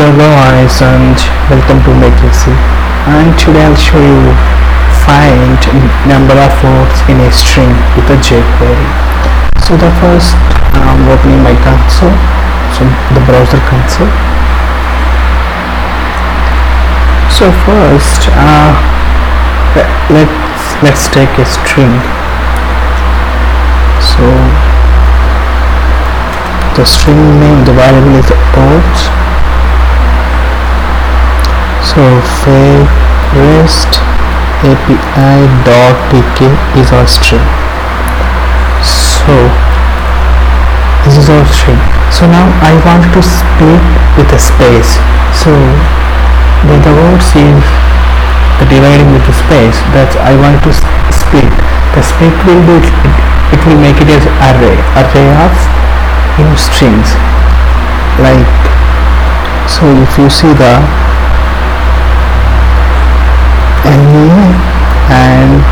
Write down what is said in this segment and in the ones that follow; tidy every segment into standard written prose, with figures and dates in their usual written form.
Hello guys and welcome to Make Easy, and today I'll show you find number of words in a string with a jQuery. So the first I'm opening my console, so the browser console. So first let's take a string. So the string name, the variable is words. So REST API.tk is our string. So this is our string. So now I want to split with a space. So when the words is dividing with the space, that I want to split. The split will do it will make it as array of strings. Like so, if you see the new and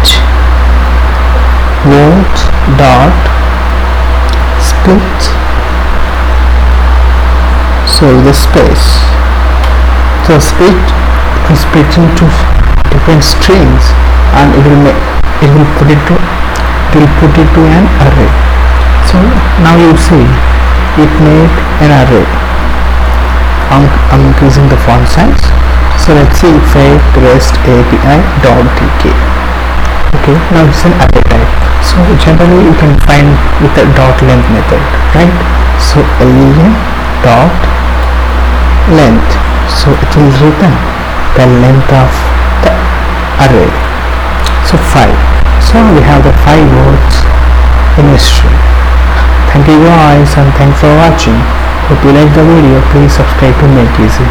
words dot split, so the space, so split is split into different strings, and it will put it to an array. So now you see it made an array. I'm increasing the font size. So let's see REST API.tk. Okay, now it's an array type. So generally you can find with the dot length method, right? So len dot length. So it will return the length of the array. So 5. So we have the 5 words in a string. Thank you guys and thanks for watching. If you like the video, please subscribe to Make Easy.